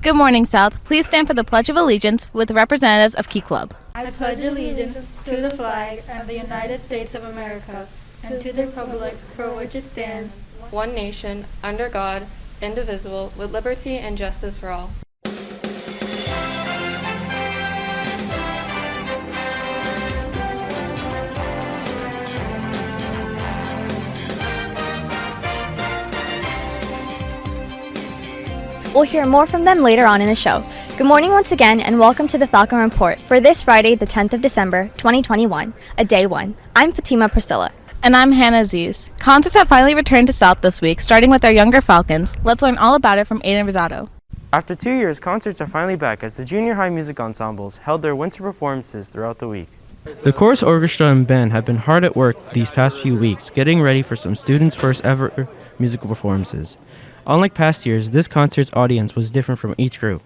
Good morning, South. Please stand for the Pledge of Allegiance with representatives of Key Club. I pledge allegiance to the flag of the United States of America and to the republic for which it stands, one nation, under God, indivisible, with liberty and justice for all. We'll hear more from them later on in the show. Good morning once again, and welcome to the Falcon Report for this Friday, the 10th of December, 2021, a day one. I'm Fatima Priscilla. And I'm Hannah Aziz. Concerts have finally returned to South this week, starting with our younger Falcons. Let's learn all about it from Aiden Rosado. After 2 years, concerts are finally back as the junior high music ensembles held their winter performances throughout the week. The chorus, orchestra, and band have been hard at work these past few weeks, getting ready for some students' first ever musical performances. Unlike past years, this concert's audience was different from each group.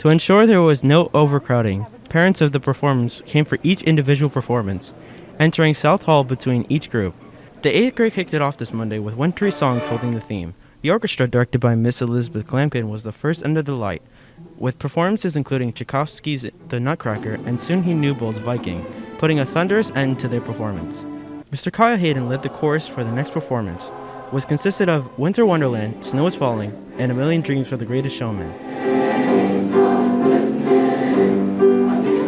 To ensure there was no overcrowding, parents of the performers came for each individual performance, entering South Hall between each group. The 8th grade kicked it off this Monday with wintry songs holding the theme. The orchestra, directed by Miss Elizabeth Clampkin, was the first under the light, with performances including Tchaikovsky's The Nutcracker and Sunhee Newbold's Viking, putting a thunderous end to their performance. Mr. Kyle Hayden led the chorus for the next performance, which consisted of Winter Wonderland, Snow is Falling, and A Million Dreams for the Greatest Showman.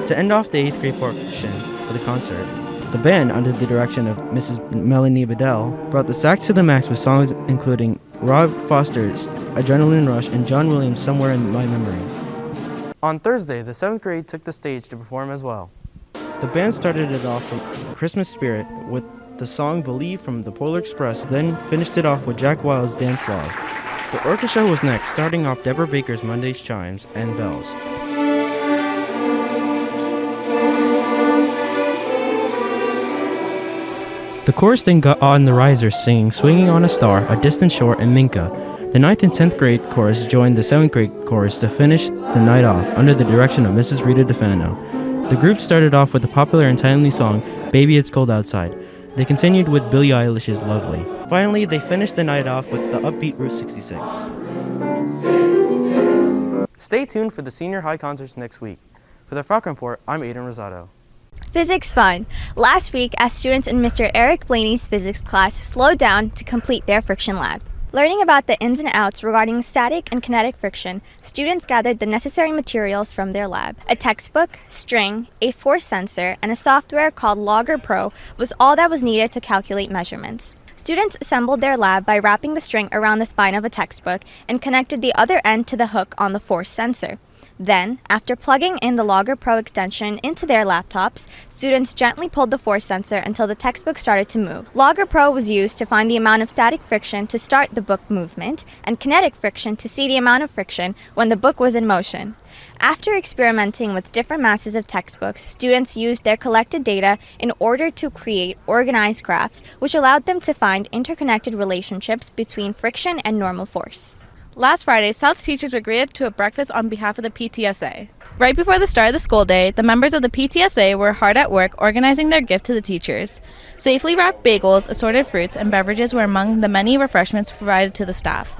To end off the 8th grade portion for the concert, the band, under the direction of Mrs. Melanie Bedell, brought the sax to the max with songs including Rob Foster's Adrenaline Rush and John Williams' Somewhere in My Memory. On Thursday, the 7th grade took the stage to perform as well. The band started it off from Christmas Spirit with the song Believe from the Polar Express, then finished it off with Jack Wild's Dance Love. The orchestra was next, starting off Deborah Baker's Monday's Chimes and Bells. The chorus then got on the risers singing Swinging on a Star, A Distant Shore, and Minka. The 9th and 10th grade chorus joined the 7th grade chorus to finish the night off under the direction of Mrs. Rita DeFano. The group started off with the popular and timely song Baby It's Cold Outside. They continued with Billie Eilish's Lovely. Finally, they finished the night off with the upbeat Route 66. Stay tuned for the senior high concerts next week. For the Falcon Report, I'm Aiden Rosado. Physics fun. Last week, as students in Mr. Eric Blaney's physics class slowed down to complete their friction lab. Learning about the ins and outs regarding static and kinetic friction, students gathered the necessary materials from their lab. A textbook, string, a force sensor, and a software called Logger Pro was all that was needed to calculate measurements. Students assembled their lab by wrapping the string around the spine of a textbook and connected the other end to the hook on the force sensor. Then, after plugging in the Logger Pro extension into their laptops, students gently pulled the force sensor until the textbook started to move. Logger Pro was used to find the amount of static friction to start the book movement, and kinetic friction to see the amount of friction when the book was in motion. After experimenting with different masses of textbooks, students used their collected data in order to create organized graphs, which allowed them to find interconnected relationships between friction and normal force. Last Friday, South's teachers were greeted to a breakfast on behalf of the PTSA. Right before the start of the school day, the members of the PTSA were hard at work organizing their gift to the teachers. Safely wrapped bagels, assorted fruits, and beverages were among the many refreshments provided to the staff.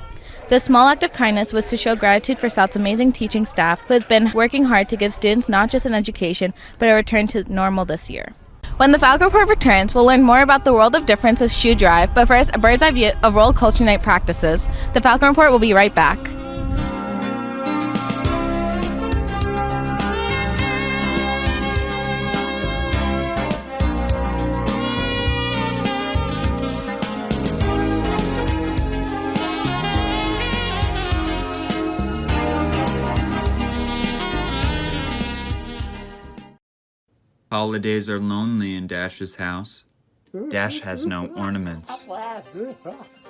This small act of kindness was to show gratitude for South's amazing teaching staff, who has been working hard to give students not just an education, but a return to normal this year. When the Falcon Report returns, we'll learn more about the world of differences shoe drive, but first, a bird's eye view of World Culture Night practices. The Falcon Report will be right back. Holidays are lonely in Dash's house. Dash has no ornaments.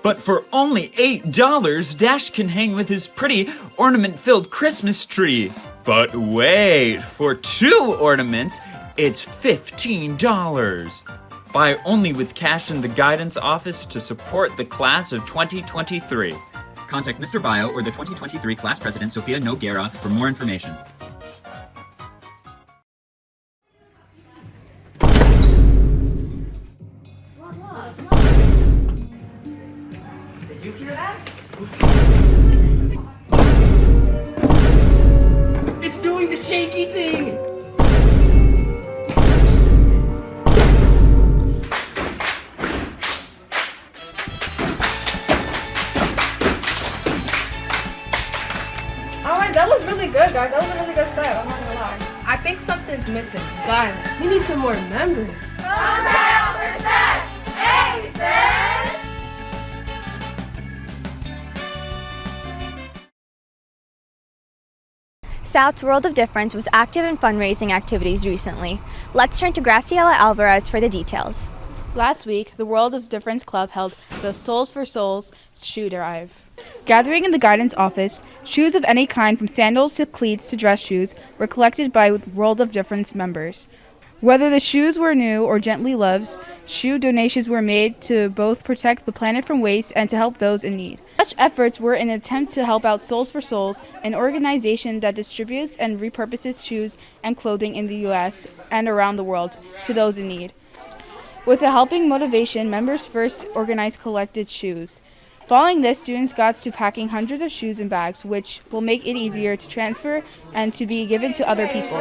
But for only $8, Dash can hang with his pretty ornament-filled Christmas tree. But wait, for 2 ornaments, it's $15. Buy only with cash in the guidance office to support the class of 2023. Contact Mr. Bio or the 2023 class president, Sophia Noguera, for more information. Did you hear that? That was really good, guys. That was a really good step. I'm not gonna lie. I think something's missing. Guys, we need some more members. South's World of Difference was active in fundraising activities recently. Let's turn to Graciela Alvarez for the details. Last week, the World of Difference Club held the Souls for Souls shoe drive. Gathering in the guidance office, shoes of any kind from sandals to cleats to dress shoes were collected by World of Difference members. Whether the shoes were new or gently loves, shoe donations were made to both protect the planet from waste and to help those in need. Such efforts were an attempt to help out Souls for Souls, an organization that distributes and repurposes shoes and clothing in the U.S. and around the world to those in need. With a helping motivation, members first organized collected shoes. Following this, students got to packing hundreds of shoes in bags, which will make it easier to transfer and to be given to other people.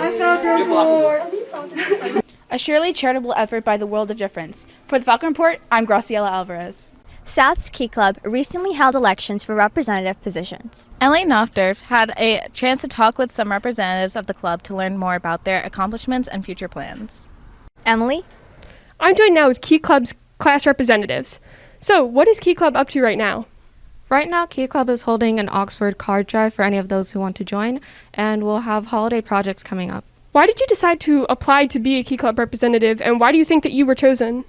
A surely charitable effort by the World of Difference. For the Falcon Report, I'm Graciela Alvarez. South's Key Club recently held elections for representative positions. Emily Knopfdorf had a chance to talk with some representatives of the club to learn more about their accomplishments and future plans. Emily? I'm joined now with Key Club's class representatives. So, what is Key Club up to right now? Right now, Key Club is holding an Oxford card drive for any of those who want to join, and we'll have holiday projects coming up. Why did you decide to apply to be a Key Club representative, and why do you think that you were chosen?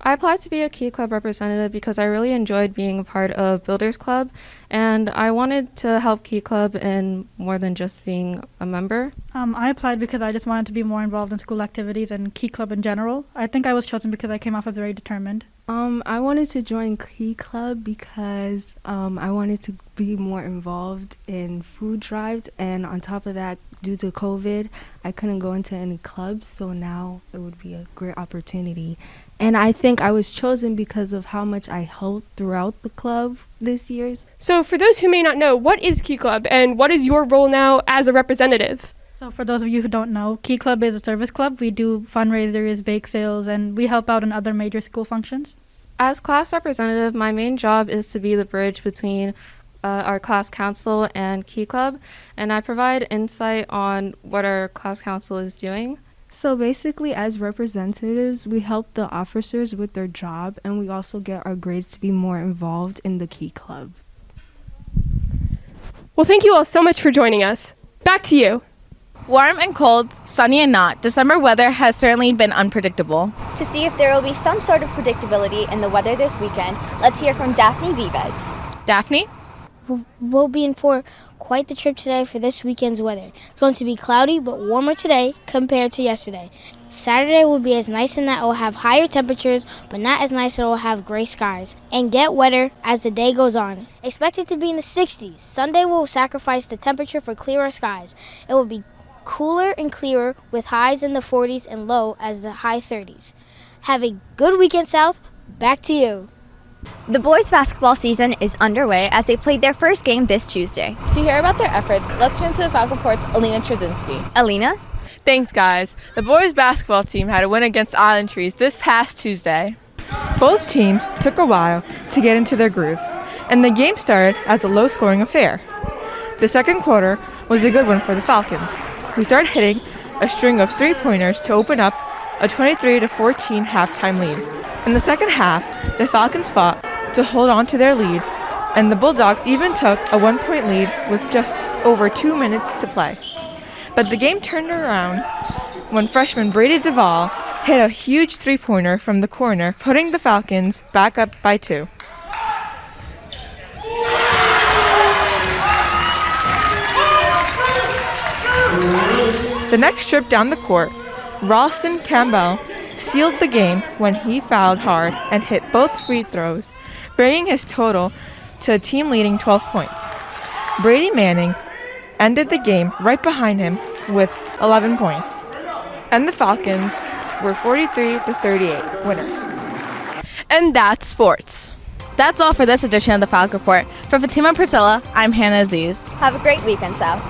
I applied to be a Key Club representative because I really enjoyed being a part of Builders Club, and I wanted to help Key Club in more than just being a member. I applied because I just wanted to be more involved in school activities and Key Club in general. I think I was chosen because I came off as very determined. I wanted to join Key Club because I wanted to be more involved in food drives, and on top of that, due to COVID, I couldn't go into any clubs, so now it would be a great opportunity. And I think I was chosen because of how much I helped throughout the club this year. So for those who may not know, what is Key Club, and what is your role now as a representative? So for those of you who don't know, Key Club is a service club. We do fundraisers, bake sales, and we help out in other major school functions. As class representative, my main job is to be the bridge between our class council and Key Club, and I provide insight on what our class council is doing. So basically, as representatives, we help the officers with their job, and we also get our grades to be more involved in the Key Club. Well, thank you all so much for joining us. Back to you. Warm and cold, sunny and not, December weather has certainly been unpredictable. To see if there will be some sort of predictability in the weather this weekend, let's hear from Daphne Vivas. Daphne? We'll be in for quite the trip today for this weekend's weather. It's going to be cloudy but warmer today compared to yesterday. Saturday will be as nice in that it will have higher temperatures, but not as nice that it will have gray skies, and get wetter as the day goes on. Expected to be in the 60s. Sunday will sacrifice the temperature for clearer skies. It will be cooler and clearer with highs in the 40s and low as the high 30s. Have a good weekend, South. Back to you. The boys' basketball season is underway as they played their first game this Tuesday. To hear about their efforts, let's turn to the Falcon Report's Alina Trzynski. Alina? Thanks, guys. The boys' basketball team had a win against Island Trees this past Tuesday. Both teams took a while to get into their groove, and the game started as a low-scoring affair. The second quarter was a good one for the Falcons, who started hitting a string of three-pointers to open up a 23-14 halftime lead. In the second half, the Falcons fought to hold on to their lead, and the Bulldogs even took a one-point lead with just over 2 minutes to play. But the game turned around when freshman Brady Duvall hit a huge three-pointer from the corner, putting the Falcons back up by 2. The next trip down the court, Ralston Campbell sealed the game when he fouled hard and hit both free throws, bringing his total to a team-leading 12 points. Brady Manning ended the game right behind him with 11 points, and the Falcons were 43-38 winners. And that's sports. That's all for this edition of the Falcon Report. For Fatima Priscilla, I'm Hannah Aziz. Have a great weekend, South.